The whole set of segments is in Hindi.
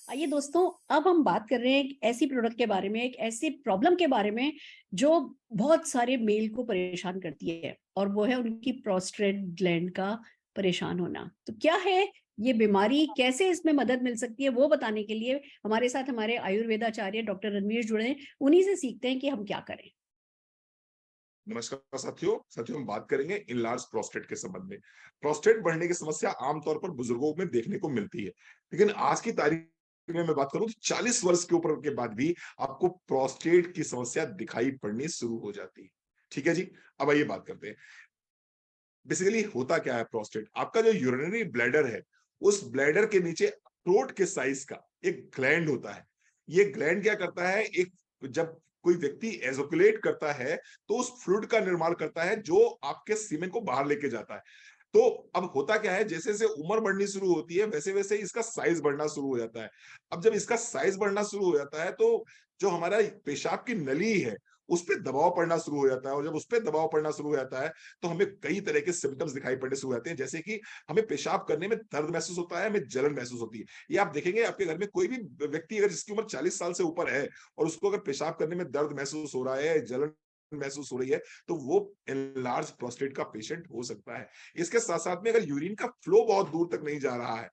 आइए दोस्तों, अब हम बात कर रहे हैं एक ऐसी प्रोडक्ट के बारे में, एक ऐसी प्रॉब्लम के बारे में जो बहुत सारे मेल को परेशान करती है और वो है उनकी प्रोस्टेट ग्लैंड का परेशान होना। तो क्या है ये बीमारी, कैसे इसमें मदद मिल सकती है, वो बताने के लिए हमारे साथ हमारे आयुर्वेदाचार्य डॉक्टर रणवीर जुड़े हैं। उन्हीं से सीखते हैं कि हम क्या करें। नमस्कार साथियों हम बात करेंगे इनलार्ज प्रोस्टेट के संबंध में। प्रोस्टेट बढ़ने की समस्या आमतौर पर बुजुर्गों में देखने को मिलती है, लेकिन आज की तारीख में मैं बात करूं तो 40 वर्ष के ऊपर के बाद भी आपको प्रोस्टेट की समस्या दिखाई पड़नी शुरू हो जाती है। ठीक है जी। अब आइए बात करते हैं। बेसिकली होता क्या है प्रोस्टेट? आपका जो यूरिनरी ब्लैडर है, उस ब्लैडर के नीचे अखरोट के साइज का एक ग्लैंड होता है। ये ग्लैंड क्या करता है, एक जब कोई व्यक्ति एजोकुलेट करता है तो उस फ्लूइड का निर्माण करता है जो आपके सीमेन को बाहर लेके जाता है। तो अब होता क्या है, जैसे जैसे उम्र बढ़नी शुरू होती है वैसे वैसे इसका साइज बढ़ना शुरू हो जाता है। अब जब इसका साइज बढ़ना शुरू हो जाता है तो जो हमारा पेशाब की नली है उस पे दबाव पड़ना शुरू हो जाता है, और जब उस पे दबाव पड़ना शुरू हो जाता है तो हमें कई तरह के सिम्टम्स दिखाई पड़ने शुरू हो जाते हैं, जैसे कि हमें पेशाब करने में दर्द महसूस होता है, हमें जलन महसूस होती है। ये आप देखेंगे आपके घर में कोई भी व्यक्ति अगर जिसकी उम्र 40 साल से ऊपर है और उसको अगर पेशाब करने में दर्द महसूस हो रहा है, जलन महसूस हो रही है, तो वो एनलार्ज प्रोस्टेट का पेशेंट हो सकता है। इसके साथ साथ में अगर यूरिन का फ्लो बहुत दूर तक नहीं जा रहा है,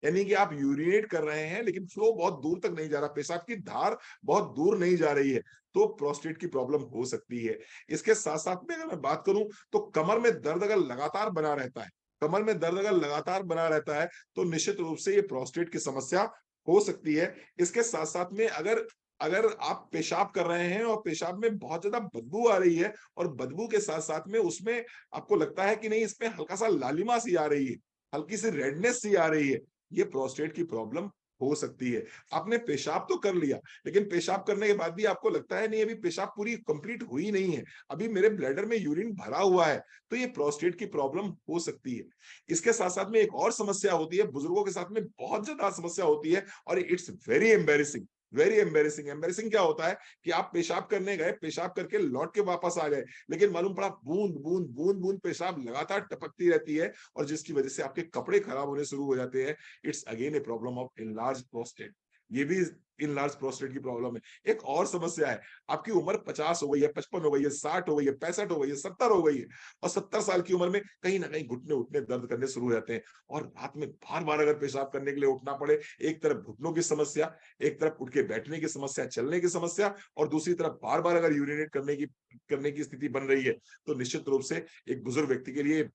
यानी कि आप यूरिनेट कर रहे हैं लेकिन फ्लो बहुत दूर तक नहीं जा रहा, पेशाब की धार बहुत दूर नहीं जा रही है, तो प्रोस्टेट की प्रॉब्लम हो सकती है। इसके साथ साथ में अगर मैं बात करूं तो कमर में दर्द अगर लगातार बना रहता है, कमर में दर्द अगर लगातार बना रहता है तो निश्चित रूप से ये प्रोस्टेट की समस्या हो सकती है। इसके साथ साथ में अगर अगर आप पेशाब कर रहे हैं और पेशाब में बहुत ज्यादा बदबू आ रही है और बदबू के साथ साथ में उसमें आपको लगता है कि नहीं इसमें हल्का सा लालिमा सी आ रही है, हल्की सी रेडनेस सी आ रही है, ये प्रोस्टेट की प्रॉब्लम हो सकती है। आपने पेशाब तो कर लिया, लेकिन पेशाब करने के बाद भी आपको लगता है नहीं अभी पेशाब पूरी कंप्लीट हुई नहीं है, अभी मेरे ब्लैडर में यूरिन भरा हुआ है, तो ये प्रोस्टेट की प्रॉब्लम हो सकती है। इसके साथ साथ में एक और समस्या होती है, बुजुर्गों के साथ में बहुत ज्यादा समस्या होती है, और it's very embarrassing. Very embarrassing. Embarrassing क्या होता है कि आप पेशाब करने गए, पेशाब करके लौट के वापस आ गए, लेकिन मालूम पड़ा बूंद बूंद बूंद बूंद पेशाब लगातार टपकती रहती है, और जिसकी वजह से आपके कपड़े खराब होने शुरू हो जाते हैं। It's again a problem of enlarge prostate. ये भी इनलार्ज प्रोस्टेट की प्रॉब्लम है। एक और समस्या है, आपकी उम्र 50 हो गई है, 55 हो गई है, 60 हो गई है, 65 हो गई है, 70 हो गई है, और 70 साल की उम्र में कहीं ना कहीं घुटने उठने दर्द करने शुरू हो जाते हैं, और रात में बार बार अगर पेशाब करने के लिए उठना पड़े, एक तरफ घुटनों की समस्या, एक तरफ उठ के बैठने की समस्या, चलने की समस्या, और दूसरी तरफ बार बार अगर यूरिनेट करने की स्थिति बन रही है, तो निश्चित रूप से एक बुजुर्ग व्यक्ति के लिए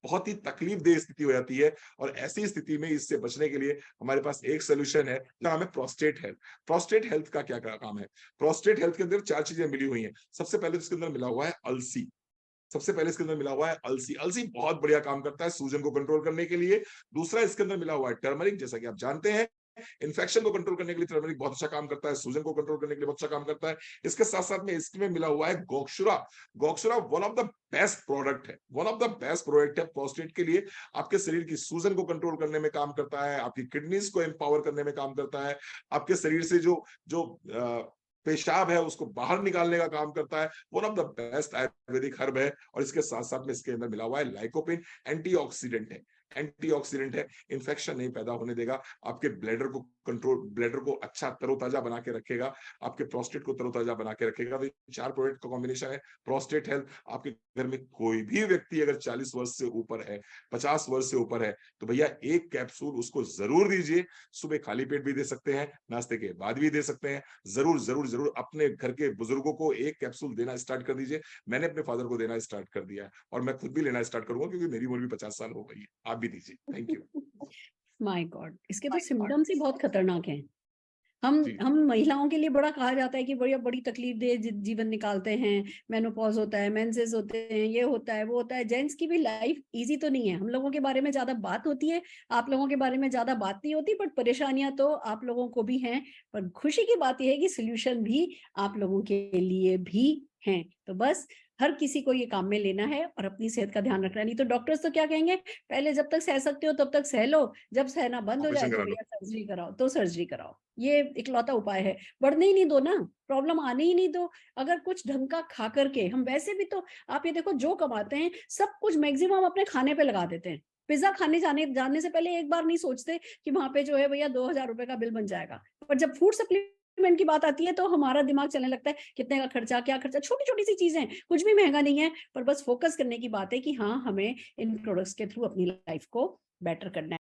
बहुत ही तकलीफदेह स्थिति हो जाती है। और ऐसी स्थिति में इससे बचने के लिए हमारे पास एक सोल्यूशन है, जिसका नाम है प्रोस्टेट हेल्थ। प्रोस्टेट हेल्थ का क्या काम है? प्रोस्टेट हेल्थ के अंदर 4 चीजें मिली हुई हैं। सबसे पहले इसके अंदर मिला हुआ है अलसी। सबसे पहले इसके अंदर मिला हुआ है अलसी। अलसी बहुत बढ़िया काम करता है सूजन को कंट्रोल करने के लिए। दूसरा इसके अंदर मिला हुआ है टर्मरिक, जैसा कि आप जानते हैं इन्फेक्शन को कंट्रोल करने के लिए टर्मरिक बहुत अच्छा काम करता है, सूजन को कंट्रोल करने के लिए बहुत अच्छा काम करता है। इसके साथ साथ में इसमें मिला हुआ है गोक्षुरा। गोक्षुरा one of the best product है, one of the best product है प्रोस्टेट के लिए। आपके शरीर की सूजन को कंट्रोल करने में काम करता है, आपकी किडनीज को एम्पावर करने में काम करता है, आपके शरीर से जो जो पेशाब है उसको बाहर निकालने का काम करता है। One of the best Ayurvedic herb है। और इसके साथ साथ में इसके अंदर मिला हुआ है लाइकोपिन। एंटीऑक्सीडेंट है, एंटीऑक्सीडेंट है, इन्फेक्शन नहीं पैदा होने देगा, आपके ब्लैडर को अच्छा तरोताजा बना के रखेगा, आपके प्रोस्टेट को तरोताजा बना के रखेगा। तो ये 4 प्रोडक्ट का कॉम्बिनेशन है प्रोस्टेट हेल्थ। आपके घर में कोई भी व्यक्ति अगर 40 वर्ष से ऊपर है, 50 वर्ष से ऊपर है, तो भैया एक कैप्सूल उसको जरूर दीजिए। सुबह खाली पेट भी दे सकते हैं, नाश्ते के बाद भी दे सकते हैं। जरूर जरूर जरूर अपने घर के बुजुर्गों को एक कैप्सूल देना स्टार्ट कर दीजिए। मैंने अपने फादर को देना स्टार्ट कर दिया है, और मैं खुद भी लेना स्टार्ट करूंगा क्योंकि मेरी उम्र भी 50 साल हो गई है। आप भी दीजिए। Thank you. माय गॉड, इसके तो सिम्टम्स ही बहुत खतरनाक हैं। हम जी। हम महिलाओं के लिए बड़ा कहा जाता है कि बड़ी बड़ी तकलीफ दे जीवन निकालते हैं, मेनोपॉज होता है, मेंसेस होते हैं, ये होता है, वो होता है। जेंट्स की भी लाइफ इजी तो नहीं है। हम लोगों के बारे में ज्यादा बात होती है, आप लोगों के बारे में ज्यादा बात नहीं होती, बट परेशानियां तो आप लोगों को भी हैं। पर खुशी की बात यह है कि सोल्यूशन भी आप लोगों के लिए भी हैं। तो बस हर किसी को ये काम में लेना है और अपनी सेहत का ध्यान रखना है। नहीं तो डॉक्टर्स तो क्या कहेंगे, पहले जब तक सह सकते हो तब तक सह लो, जब सहना बंद हो जाए ऑपरेशन तो करा लो। भैया सर्जरी कराओ, तो सर्जरी कराओ। ये इकलौता उपाय है। बढ़ने ही नहीं दो ना, प्रॉब्लम आने ही नहीं दो। अगर कुछ ढंग का खा करके, हम वैसे भी तो आप ये देखो जो कमाते हैं सब कुछ मैक्सिमम अपने खाने पे लगा देते हैं। पिज्जा खाने जाने से पहले एक बार नहीं सोचते कि वहां पे जो है भैया 2,000 रुपए का बिल बन जाएगा। पर जब फूड सप्लीमेंट की बात आती है तो हमारा दिमाग चलने लगता है कितने का खर्चा, क्या खर्चा, छोटी छोटी सी चीजें, कुछ भी महंगा नहीं है, पर बस फोकस करने की बात है कि हाँ, हमें इन प्रोडक्ट्स के थ्रू अपनी लाइफ को बेटर करना है।